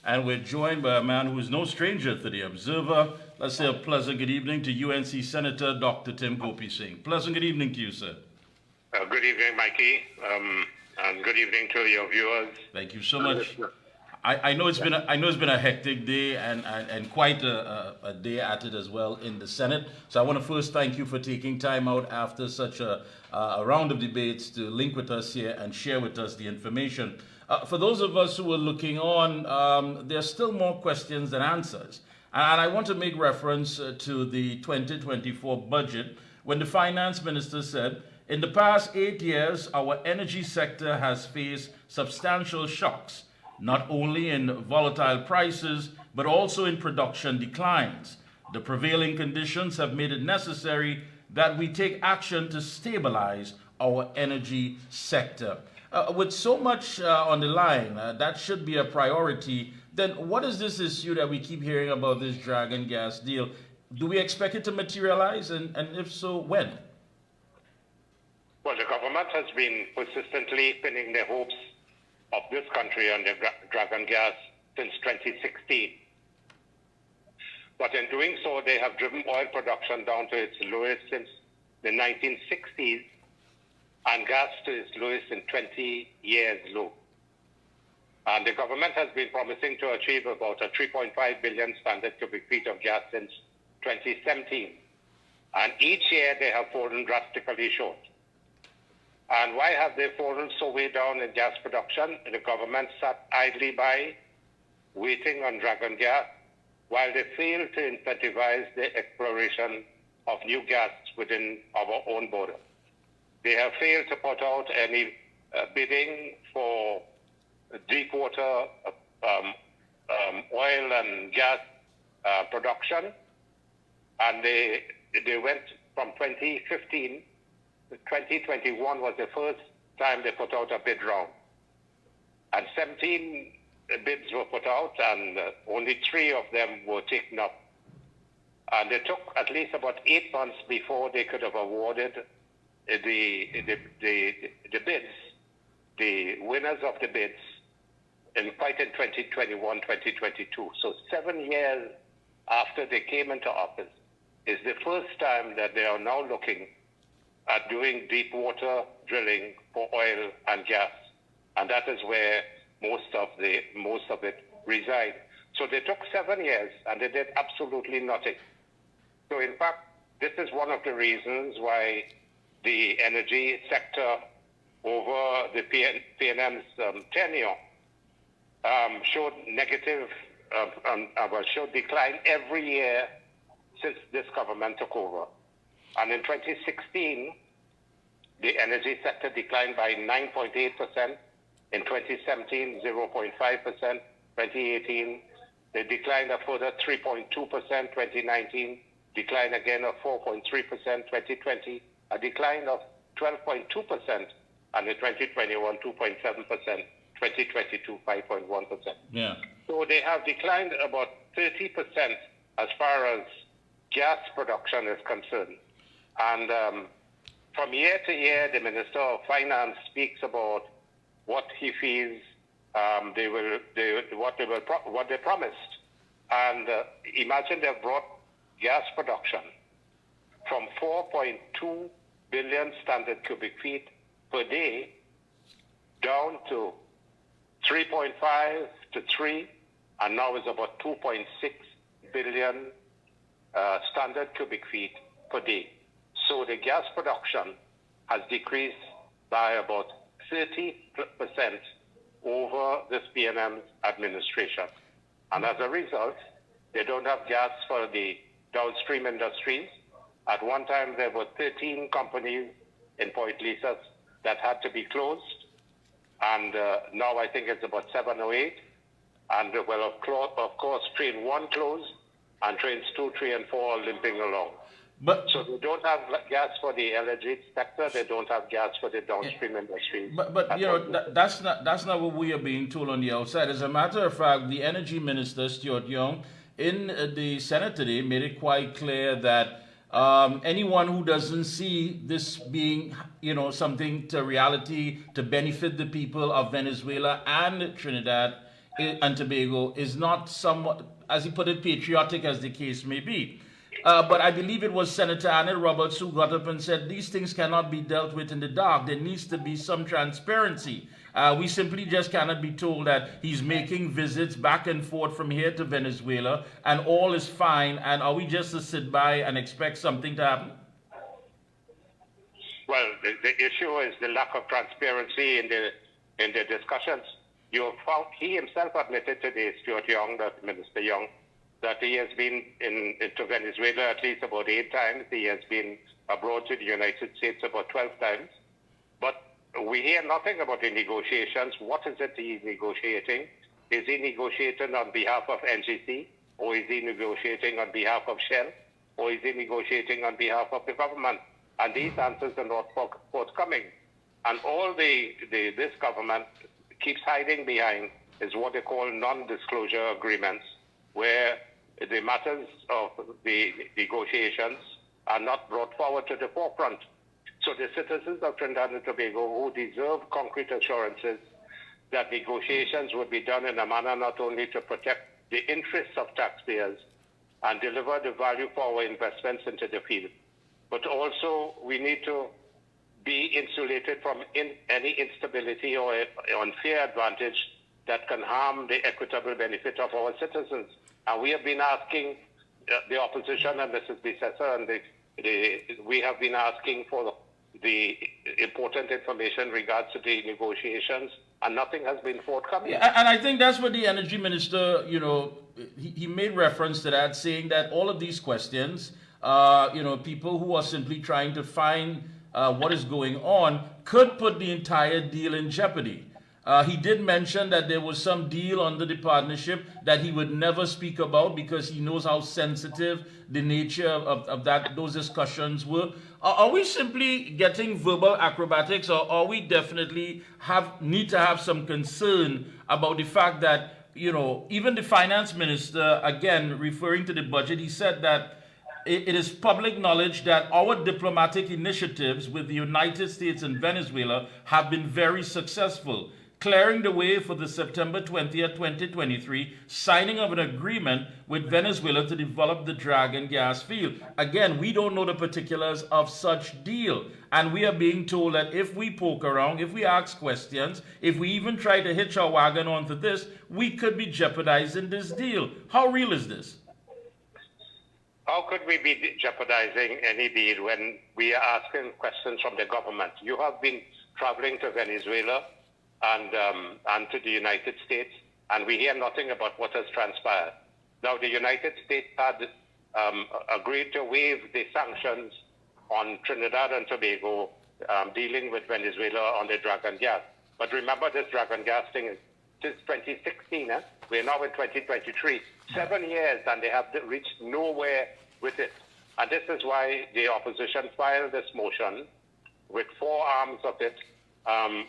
And we're joined by a man who is no stranger to the Observer. Let's say a pleasant good evening to UNC Senator Dr. Tim Gopeesingh. Pleasant good evening to you, sir. Good evening, Mikey, and good evening to your viewers. Thank you so much. I know it's been a hectic day and quite a day at it as well in the Senate. So I want to first thank you for taking time out after such a round of debates to link with us here and share with us the information. For those of us who are looking on, there's still more questions than answers. And I want to make reference to the 2024 budget when the finance minister said, in the past 8 years, our energy sector has faced substantial shocks, not only in volatile prices, but also in production declines. The prevailing conditions have made it necessary that we take action to stabilize our energy sector. With so much on the line, that should be a priority. Then what is this issue that we keep hearing about, this Dragon gas deal? Do we expect it to materialize? And if so, when? Well, the government has been persistently pinning their hopes of this country on the Dragon gas since 2016. But in doing so, they have driven oil production down to its lowest since the 1960s and gas to its lowest in 20 years low. And the government has been promising to achieve about a 3.5 billion standard cubic feet of gas since 2017. And each year they have fallen drastically short. And why have they fallen so way down in gas production? The government sat idly by, waiting on Dragon gas, while they failed to incentivize the exploration of new gas within our own border. They have failed to put out any bidding for deep water oil and gas production. And they went from 2015 to 2021 was the first time they put out a bid round. And 17 bids were put out, and only 3 of them were taken up. And it took at least about 8 months before they could have awarded the bids, the winners of the bids, in 2021, 2022. So 7 years after they came into office is the first time that they are now looking at doing deep water drilling for oil and gas. And that is where most of it resides. So they took 7 years and they did absolutely nothing. So in fact, this is one of the reasons why the energy sector over the PNM's tenure showed negative, showed decline every year since this government took over. And in 2016, the energy sector declined by 9.8%. In 2017, 0.5%. 2018, they declined a further 3.2%. 2019, decline again of 4.3%. 2020, a decline of 12.2%. And in 2021, 2.7%. 2022, 5.1%. Yeah. So they have declined about 30% as far as gas production is concerned. And from year to year, the Minister of Finance speaks about what he feels what they promised. And imagine they've brought gas production from 4.2 billion standard cubic feet per day down to 3.5 to 3, and now is about 2.6 billion standard cubic feet per day. So the gas production has decreased by about 30% over this PNM's administration. And as a result, they don't have gas for the downstream industries. At one time, there were 13 companies in Point Lisas that had to be closed. And now I think it's about 7 or 8. And well, of course, train 1 closed and trains 2, 3, and 4 are limping along. But so they don't have gas for the LNG sector. They don't have gas for the downstream industries. But you know that's not what we are being told on the outside. As a matter of fact, the Energy Minister Stuart Young in the Senate today made it quite clear that anyone who doesn't see this being something to reality to benefit the people of Venezuela and Trinidad and Tobago is not somewhat, as he put it, patriotic as the case may be. But I believe it was Senator Anna Roberts who got up and said these things cannot be dealt with in the dark. There needs to be some transparency. We simply just cannot be told that he's making visits back and forth from here to Venezuela and all is fine. And are we just to sit by and expect something to happen? Well, the issue is the lack of transparency in the discussions. You have found, he himself admitted today, Stuart Young, that Minister Young, that he has been into Venezuela at least about 8 times. He has been abroad to the United States about 12 times. But we hear nothing about the negotiations. What is it he's negotiating? Is he negotiating on behalf of NGC? Or is he negotiating on behalf of Shell? Or is he negotiating on behalf of the government? And these answers are not forthcoming. And all this government keeps hiding behind is what they call non-disclosure agreements, where the matters of the negotiations are not brought forward to the forefront. So the citizens of Trinidad and Tobago who deserve concrete assurances that negotiations would be done in a manner not only to protect the interests of taxpayers and deliver the value for our investments into the field, but also we need to be insulated from any instability or unfair advantage that can harm the equitable benefit of our citizens. And we have been asking the opposition and Mrs. Bissessar, and we have been asking for the important information regards to the negotiations, and nothing has been forthcoming. Yeah, and I think that's what the energy minister, he made reference to that, saying that all of these questions, people who are simply trying to find what is going on could put the entire deal in jeopardy. He did mention that there was some deal under the partnership that he would never speak about because he knows how sensitive the nature of those discussions were. Are we simply getting verbal acrobatics, or are we definitely need to have some concern about the fact that, even the finance minister, again, referring to the budget, he said that it is public knowledge that our diplomatic initiatives with the United States and Venezuela have been very successful, clearing the way for the September 20th, 2023 signing of an agreement with Venezuela to develop the Dragon gas field. Again, we don't know the particulars of such deal, and we are being told that if we poke around, if we ask questions, if we even try to hitch our wagon onto this, we could be jeopardizing this deal. How real is this? How could we be jeopardizing any deal when we are asking questions from the government? You have been traveling to Venezuela and to the United States, and we hear nothing about what has transpired. Now, the United States had agreed to waive the sanctions on Trinidad and Tobago dealing with Venezuela on the Dragon gas. But remember, this Dragon gas thing is since 2016. We're now in 2023. 7 years, and they have reached nowhere with it. And this is why the opposition filed this motion with 4 arms of it,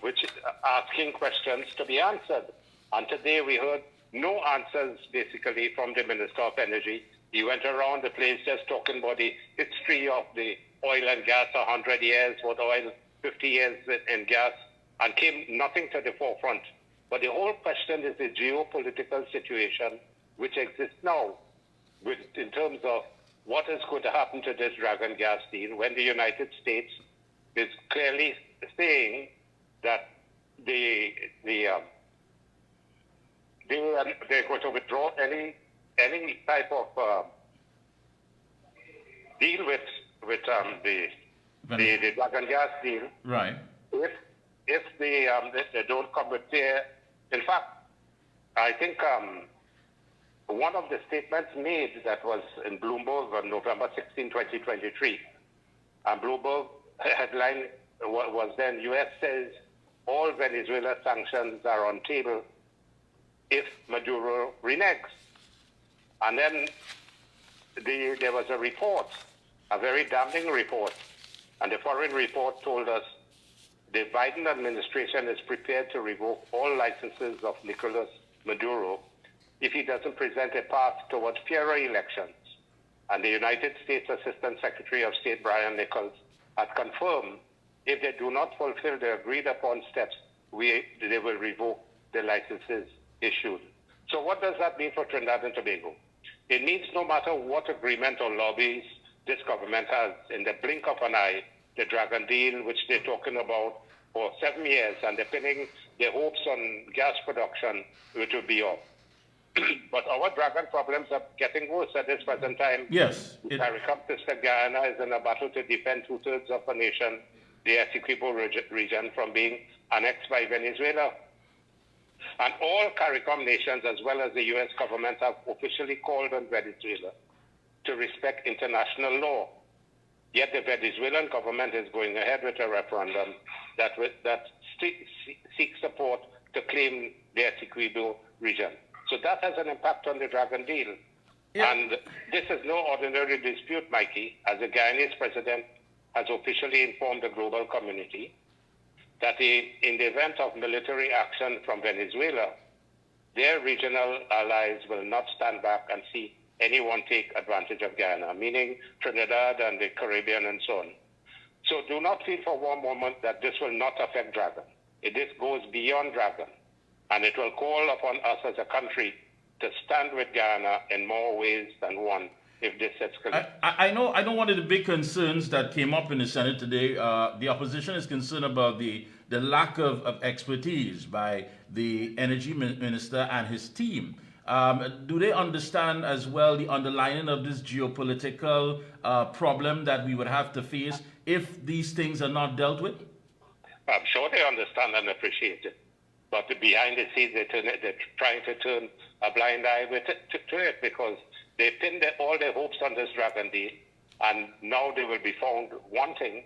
which asking questions to be answered. And today we heard no answers, basically, from the Minister of Energy. He went around the place just talking about the history of the oil and gas, 100 years with oil, 50 years in gas, and came nothing to the forefront. But the whole question is the geopolitical situation which exists now in terms of what is going to happen to this Dragon gas deal when the United States is clearly saying that they're going to withdraw any type of deal with the Dragon gas deal. Right. If they don't come with their, in fact, I think one of the statements made that was in Bloomberg on November 16, 2023, and Bloomberg headline was then, U.S. says all Venezuela sanctions are on table if Maduro reneges. And then there was a report, a very damning report, and the foreign report told us the Biden administration is prepared to revoke all licenses of Nicolas Maduro if he doesn't present a path towards fairer elections. And the United States Assistant Secretary of State Brian Nichols had confirmed if they do not fulfill the agreed upon steps, they will revoke the licenses issued. So what does that mean for Trinidad and Tobago? It means no matter what agreement or lobbies this government has, in the blink of an eye, the Dragon Deal, which they're talking about for 7 years, and they're pinning their hopes on gas production, it will be off. But our Dragon problems are getting worse at this present time. Yes. CARICOM Sister Guyana is in a battle to defend 2/3 of a nation, the Essequibo region, from being annexed by Venezuela. And all CARICOM nations, as well as the U.S. government, have officially called on Venezuela to respect international law. Yet the Venezuelan government is going ahead with a referendum that seeks support to claim the Essequibo region. So that has an impact on the Dragon Deal. Yeah. And this is no ordinary dispute, Mikey, as the Guyanese president has officially informed the global community that in the event of military action from Venezuela, their regional allies will not stand back and see anyone take advantage of Guyana, meaning Trinidad and the Caribbean and so on. So do not feel for one moment that this will not affect Dragon. This goes beyond Dragon, and it will call upon us as a country to stand with Guyana in more ways than one if this escalates. I know one of the big concerns that came up in the Senate today, the opposition is concerned about the lack of expertise by the energy minister and his team. Do they understand as well the underlying of this geopolitical problem that we would have to face if these things are not dealt with? I'm sure they understand and appreciate it. But behind the scenes, they're trying to turn a blind eye to it because they pinned all their hopes on this Dragon Deal, and now they will be found wanting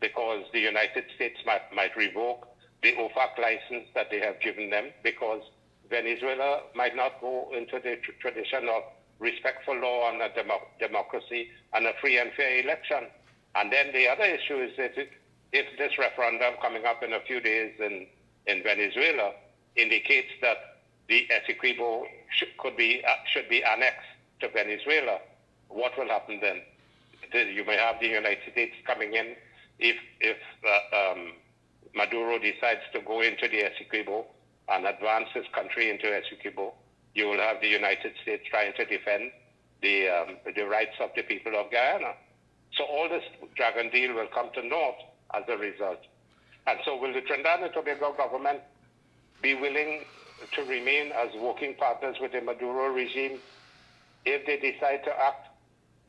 because the United States might revoke the OFAC license that they have given them because Venezuela might not go into the tradition of respect for law and a democracy and a free and fair election. And then the other issue is that if this referendum coming up in a few days in Venezuela indicates that the Essequibo should be annexed to Venezuela, what will happen then? You may have the United States coming in if Maduro decides to go into the Essequibo and advance his country into Essequibo. You will have the United States trying to defend the rights of the people of Guyana. So all this Dragon Deal will come to naught as a result. And so will the Trinidad and Tobago government be willing to remain as working partners with the Maduro regime if they decide to act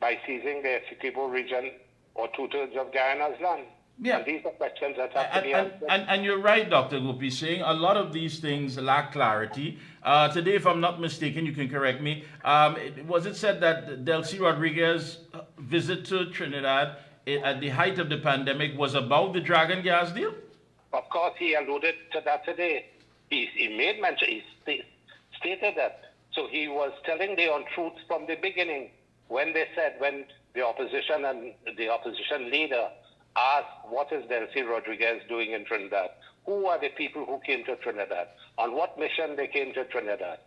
by seizing the Essequibo region or 2/3 of Guyana's land? Yeah. And these are questions that have to be answered. And you're right, Dr. Gopeesingh. A lot of these things lack clarity. Today, if I'm not mistaken, you can correct me, was it said that Delcy Rodriguez's visit to Trinidad at the height of the pandemic was about the Dragon gas deal? Of course, he alluded to that today. He made mention, he stated that. So he was telling the untruth from the beginning when the opposition and the opposition leader asked, what is Delcy Rodriguez doing in Trinidad? Who are the people who came to Trinidad? On what mission they came to Trinidad?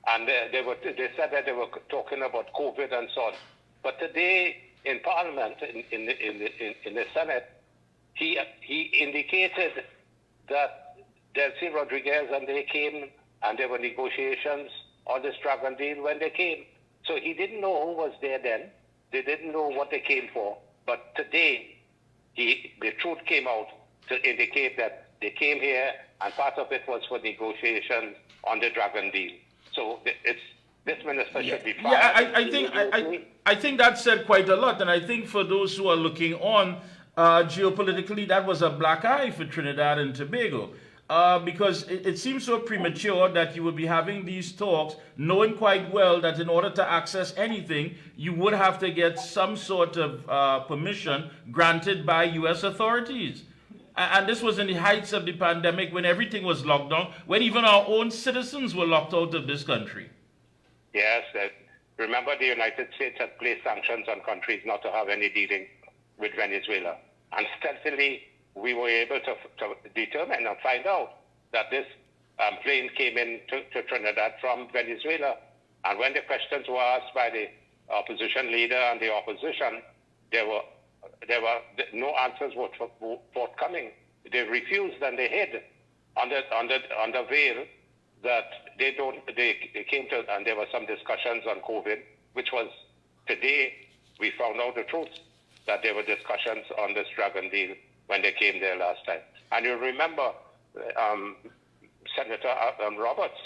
And they said that they were talking about COVID and so on. But today in Parliament, in the Senate, he indicated that Delcy Rodriguez and they came and there were negotiations on this Dragon Deal when they came. So he didn't know who was there then. They didn't know what they came for. But today, the truth came out to indicate that they came here and part of it was for negotiations on the Dragon Deal. So this minister should be fired. Yeah, I think that said quite a lot. And I think for those who are looking on, geopolitically, that was a black eye for Trinidad and Tobago. Because it seems so premature that you would be having these talks, knowing quite well that in order to access anything, you would have to get some sort of permission granted by U.S. authorities. And this was in the heights of the pandemic when everything was locked down, when even our own citizens were locked out of this country. Yes, remember the United States had placed sanctions on countries not to have any dealing with Venezuela. And stealthily, we were able to determine and find out that this plane came in to Trinidad from Venezuela. And when the questions were asked by the opposition leader and the opposition, there were no answers were forthcoming. They refused and they hid under veil that they came to, and there were some discussions on COVID, which was today we found out the truth, that there were discussions on this Dragon deal when they came there last time. And you remember Senator Roberts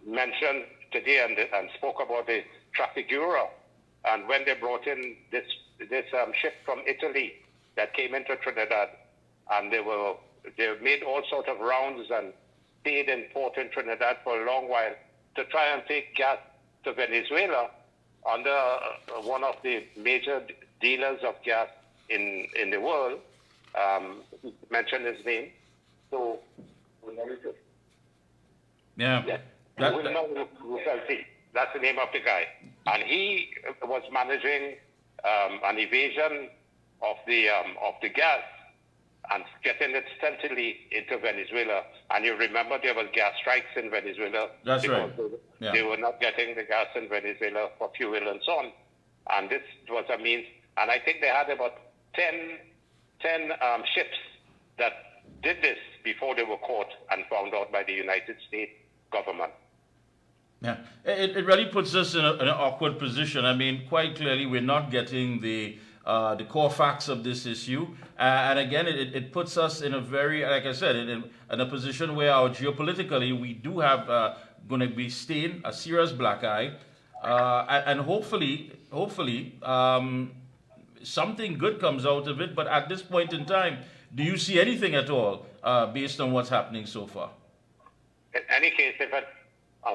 mentioned today and spoke about the traffic bureau, and when they brought in this ship from Italy that came into Trinidad, and they made all sorts of rounds and stayed in port in Trinidad for a long while to try and take gas to Venezuela under one of the major dealers of gas in the world. Mentioned his name. So, yeah. That's the name of the guy. And he was managing an evasion of the gas and getting it stealthily into Venezuela. And you remember there was gas strikes in Venezuela. That's right. They were not getting the gas in Venezuela for fuel and so on. And this was a means. And I think they had about 10 ships that did this before they were caught and found out by the United States government. Yeah, it really puts us in an awkward position. I mean, quite clearly, we're not getting the core facts of this issue, and again, it puts us in a very, like I said, in a position where geopolitically we do have going to be staying a serious black eye, and hopefully, something good comes out of it. But at this point in time, do you see anything at all based on what's happening so far? In any case,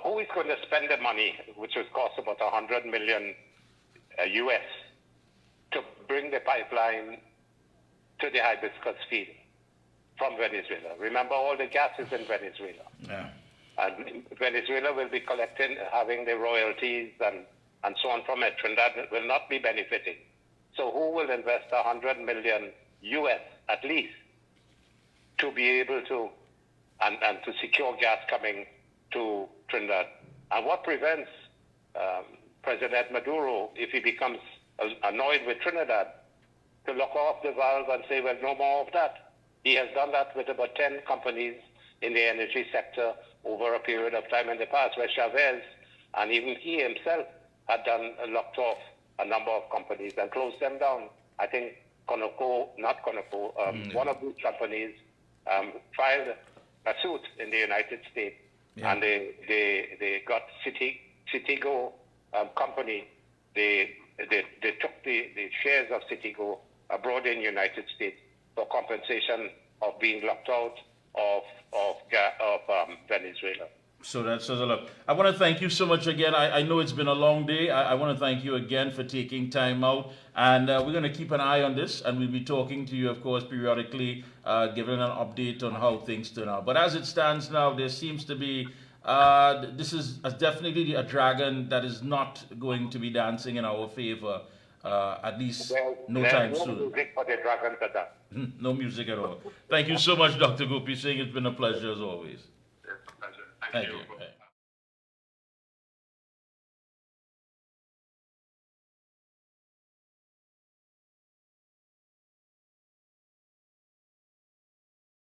who is going to spend the money, which would cost about $100 million US, to bring the pipeline to the hibiscus field from Venezuela? Remember, all the gas is in Venezuela. Yeah. And Venezuela will be collecting, having the royalties and so on from it. Trinidad will not be benefiting. So who will invest $100 million US at least to be able to and to secure gas coming to Trinidad? And what prevents President Maduro, if he becomes annoyed with Trinidad, to lock off the valve and say, well, no more of that? He has done that with about 10 companies in the energy sector over a period of time in the past, where Chavez and even he himself had locked off a number of companies and closed them down. I think one of these companies filed a suit in the United States, and they got Citigo company. They took the shares of Citigo abroad in the United States for compensation of being locked out of Venezuela. So that says a lot. I want to thank you so much again. I know it's been a long day. I want to thank you again for taking time out. And we're going to keep an eye on this. And we'll be talking to you, of course, periodically, giving an update on how things turn out. But as it stands now, there seems to be, this is definitely a dragon that is not going to be dancing in our favor, at least no time soon. No music for the dragon to dance. No music at all. Thank you so much, Dr. Gopeesingh. It's been a pleasure as always. It's a pleasure. Thank you.